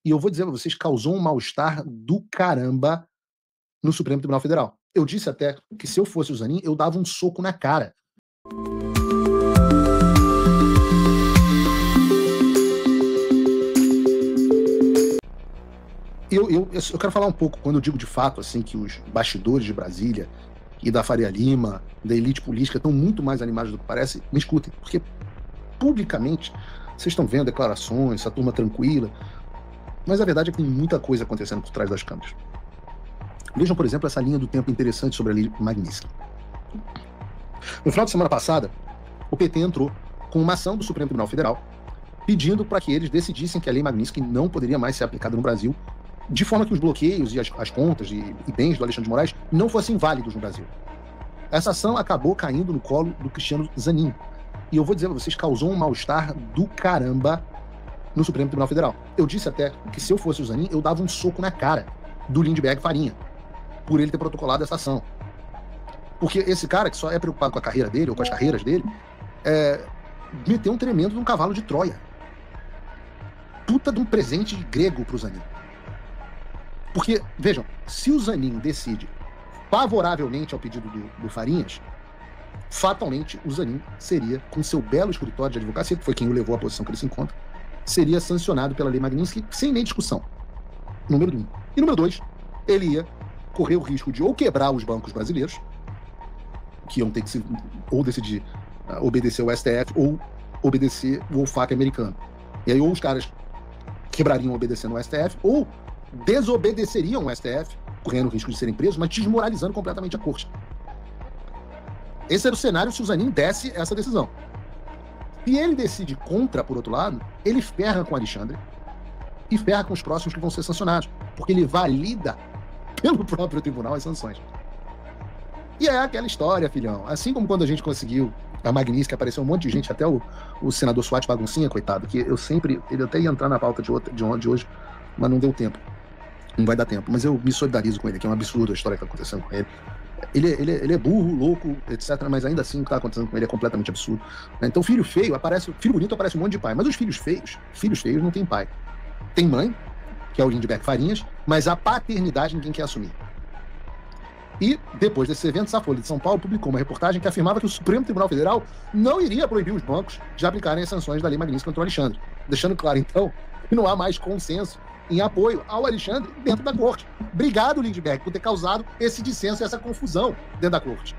E eu vou dizer pra vocês, causou um mal-estar do caramba no Supremo Tribunal Federal. Eu disse até que se eu fosse o Zanin, eu dava um soco na cara. Eu quero falar um pouco, quando eu digo de fato assim, que os bastidores de Brasília e da Faria Lima, da elite política, estão muito mais animados do que parece. Me escutem, porque publicamente vocês estão vendo declarações, essa turma tranquila, mas a verdade é que tem muita coisa acontecendo por trás das câmeras. Vejam, por exemplo, essa linha do tempo interessante sobre a Lei Magnitsky. No final de semana passada, o PT entrou com uma ação do Supremo Tribunal Federal pedindo para que eles decidissem que a Lei Magnitsky não poderia mais ser aplicada no Brasil, de forma que os bloqueios e as contas e bens do Alexandre de Moraes não fossem válidos no Brasil. Essa ação acabou caindo no colo do Cristiano Zanin. E eu vou dizer para vocês, causou um mal-estar do caramba no Supremo Tribunal Federal. Eu disse até que se eu fosse o Zanin, eu dava um soco na cara do Lindbergh Farinha, por ele ter protocolado essa ação. Porque esse cara, que só é preocupado com a carreira dele, ou com as carreiras dele, meteu um tremendo num cavalo de Troia. Puta de um presente grego pro Zanin. Porque, vejam, se o Zanin decide favoravelmente ao pedido do Farinhas, fatalmente o Zanin seria, com seu belo escritório de advocacia, que foi quem o levou à posição que ele se encontra, seria sancionado pela Lei Magnitsky sem nem discussão. Número 1. E número 2, ele ia correr o risco de ou quebrar os bancos brasileiros, que iam ter que ou decidir obedecer o STF ou obedecer o OFAC americano. E aí ou os caras quebrariam obedecendo o STF, ou desobedeceriam o STF, correndo o risco de serem presos, mas desmoralizando completamente a corte. Esse era o cenário se o Zanin desse essa decisão. Se ele decide contra, por outro lado, ele ferra com o Alexandre e ferra com os próximos que vão ser sancionados, porque ele valida pelo próprio tribunal as sanções. E é aquela história, filhão. Assim como quando a gente conseguiu a Magnitsky, apareceu um monte de gente, até o senador Suárez Baguncinha, coitado, que eu sempre, ele até ia entrar na pauta de hoje, mas não deu tempo. Não vai dar tempo. Mas eu me solidarizo com ele, que é um absurdo a história que está acontecendo com ele. Ele é burro, louco, etc. Mas ainda assim o que está acontecendo com ele é completamente absurdo. Então filho feio aparece, filho bonito aparece um monte de pai. Mas os filhos feios não tem pai. Tem mãe, que é o Lindbergh Farinhas, mas a paternidade ninguém quer assumir. E, depois desses eventos, a Folha de São Paulo publicou uma reportagem que afirmava que o Supremo Tribunal Federal não iria proibir os bancos de aplicarem as sanções da Lei Magnitsky contra o Alexandre. Deixando claro, então, que não há mais consenso em apoio ao Alexandre dentro da corte. Obrigado, Lindbergh, por ter causado esse dissenso e essa confusão dentro da corte.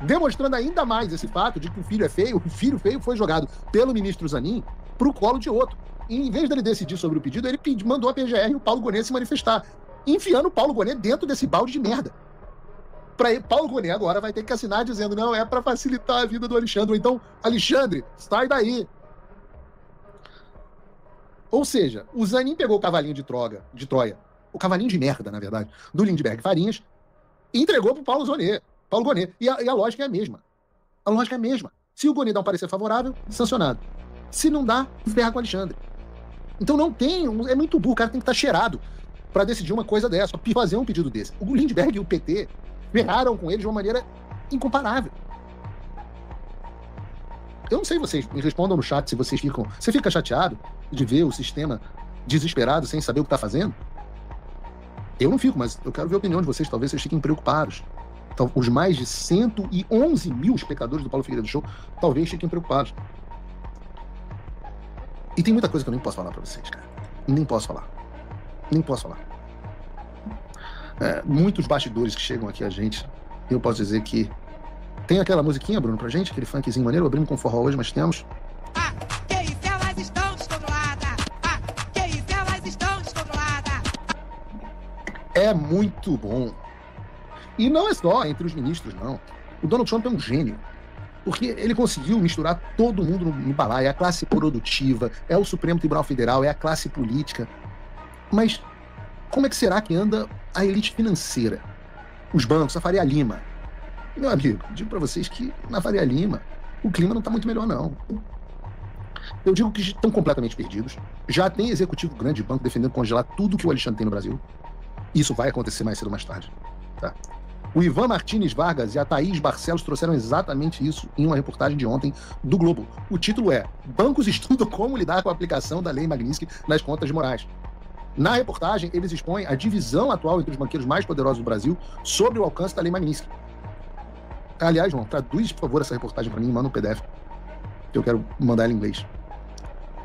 Demonstrando ainda mais esse fato de que o filho feio foi jogado pelo ministro Zanin para o colo de outro. E, em vez dele decidir sobre o pedido, ele mandou a PGR e o Paulo Gonet se manifestar, enfiando o Paulo Gonet dentro desse balde de merda. Paulo Gonet agora vai ter que assinar dizendo, não, é para facilitar a vida do Alexandre. Ou então, Alexandre, sai daí. Ou seja, o Zanin pegou o cavalinho de Troia, o cavalinho de merda, na verdade, do Lindbergh Farinhas, e entregou pro Paulo Gonet. E a lógica é a mesma. A lógica é a mesma. Se o Gonet dá um parecer favorável, sancionado. Se não dá, ferra com o Alexandre. Então não tem, é muito burro, o cara tem que estar cheirado para decidir uma coisa dessa, para fazer um pedido desse. O Lindbergh e o PT ferraram com ele de uma maneira incomparável. Eu não sei, vocês me respondam no chat se vocês ficam... Você fica chateado de ver o sistema desesperado, sem saber o que está fazendo? Eu não fico, mas eu quero ver a opinião de vocês. Talvez vocês fiquem preocupados. Então, os mais de 111 mil espectadores do Paulo Figueiredo Show talvez fiquem preocupados. E tem muita coisa que eu nem posso falar para vocês, cara. Nem posso falar. Muitos bastidores que chegam aqui a gente, eu posso dizer que tem aquela musiquinha, Bruno, pra gente, aquele funkzinho maneiro, abrimos com forró hoje, mas temos... Que isso, elas estão descontroladas! Que isso, elas estão descontroladas! É muito bom. E não é só entre os ministros, não. O Donald Trump é um gênio. Porque ele conseguiu misturar todo mundo no balaio. É a classe produtiva, é o Supremo Tribunal Federal, é a classe política. Mas como é que será que anda a elite financeira? Os bancos, a Faria Lima. Meu amigo, digo para vocês que na Faria Lima o clima não está muito melhor, não. Eu digo que estão completamente perdidos. Já tem executivo grande de banco defendendo congelar tudo que o Alexandre tem no Brasil. Isso vai acontecer mais cedo ou mais tarde. Tá? O Ivan Martínez Vargas e a Thaís Barcelos trouxeram exatamente isso em uma reportagem de ontem do Globo. O título é: Bancos estudam como lidar com a aplicação da Lei Magnitsky nas contas de Moraes. Na reportagem, eles expõem a divisão atual entre os banqueiros mais poderosos do Brasil sobre o alcance da Lei Magnitsky. Aliás, João, traduz, por favor, essa reportagem para mim, manda um PDF, que eu quero mandar ela em inglês.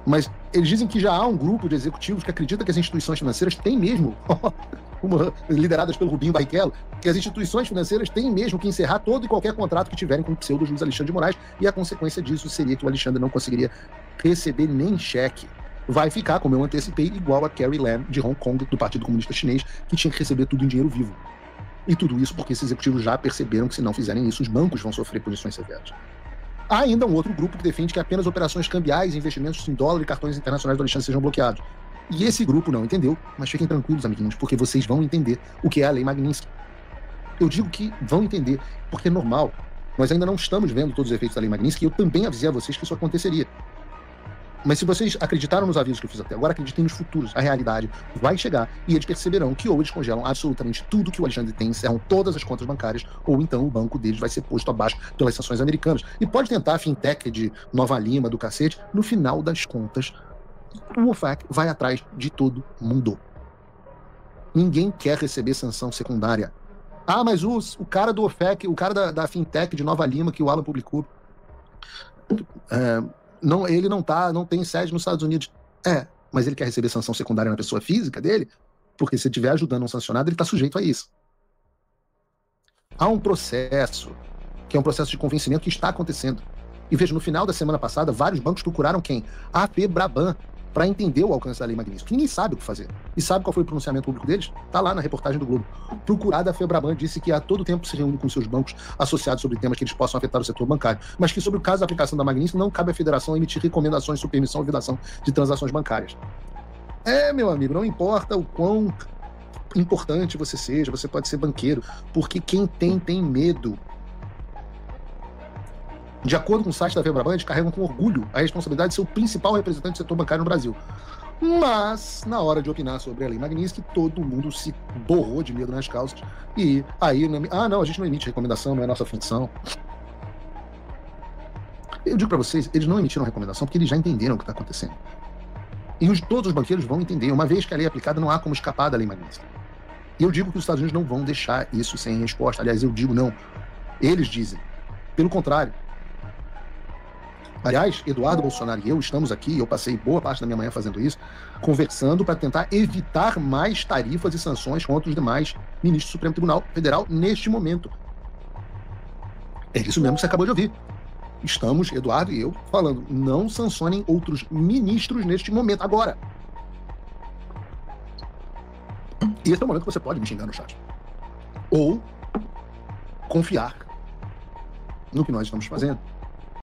Mas eles dizem que já há um grupo de executivos que acredita que as instituições financeiras têm mesmo, lideradas pelo Rubinho Barrichello, que as instituições financeiras têm mesmo que encerrar todo e qualquer contrato que tiverem com o pseudo-juiz Alexandre de Moraes, e a consequência disso seria que o Alexandre não conseguiria receber nem cheque. Vai ficar, como eu antecipei, igual a Carrie Lam, de Hong Kong, do Partido Comunista Chinês, que tinha que receber tudo em dinheiro vivo. E tudo isso porque esses executivos já perceberam que, se não fizerem isso, os bancos vão sofrer punições severas. Há ainda um outro grupo que defende que apenas operações cambiais e investimentos em dólar e cartões internacionais do Alexandre sejam bloqueados. E esse grupo não entendeu, mas fiquem tranquilos, amiguinhos, porque vocês vão entender o que é a Lei Magnitsky. Eu digo que vão entender, porque é normal. Nós ainda não estamos vendo todos os efeitos da Lei Magnitsky, e eu também avisei a vocês que isso aconteceria. Mas se vocês acreditaram nos avisos que eu fiz até agora, acreditem nos futuros. A realidade vai chegar e eles perceberão que ou eles congelam absolutamente tudo que o Alexandre tem, encerram todas as contas bancárias, ou então o banco deles vai ser posto abaixo pelas sanções americanas. E pode tentar a fintech de Nova Lima, do cacete, no final das contas, o OFAC vai atrás de todo mundo. Ninguém quer receber sanção secundária. Ah, mas o cara do OFAC, o cara da fintech de Nova Lima, que o Alan publicou, não, ele não tem sede nos Estados Unidos. Mas ele quer receber sanção secundária na pessoa física dele, porque se estiver ajudando um sancionado, ele está sujeito a isso. Há um processo, que é um processo de convencimento que está acontecendo. E veja, no final da semana passada, vários bancos procuraram quem? A FEBRABAN, para entender o alcance da Lei Magnitsky. Ninguém sabe o que fazer. E sabe qual foi o pronunciamento público deles? Está lá na reportagem do Globo. Procurada, a FEBRABAN disse que a todo tempo se reúne com seus bancos associados sobre temas que eles possam afetar o setor bancário, mas que sobre o caso da aplicação da Magnitsky não cabe à federação emitir recomendações sobre permissão ou vedação de transações bancárias. Meu amigo, não importa o quão importante você seja, você pode ser banqueiro, porque quem tem medo. De acordo com o site da FEBRABAN, eles carregam com orgulho a responsabilidade de ser o principal representante do setor bancário no Brasil. Mas, na hora de opinar sobre a Lei Magnitsky, todo mundo se borrou de medo nas calças. E aí, não, a gente não emite recomendação, não é nossa função. Eu digo para vocês, eles não emitiram recomendação porque eles já entenderam o que está acontecendo. E todos os banqueiros vão entender. Uma vez que a lei é aplicada, não há como escapar da Lei Magnitsky. E eu digo que os Estados Unidos não vão deixar isso sem resposta. Aliás, eu digo não. Eles dizem. Pelo contrário. Aliás, Eduardo Bolsonaro e eu estamos aqui, eu passei boa parte da minha manhã fazendo isso, conversando para tentar evitar mais tarifas e sanções contra os demais ministros do Supremo Tribunal Federal neste momento. É isso mesmo que você acabou de ouvir. Estamos, Eduardo e eu, falando, não sancionem outros ministros neste momento, agora. E esse é o momento que você pode me xingar no chat. Ou confiar no que nós estamos fazendo.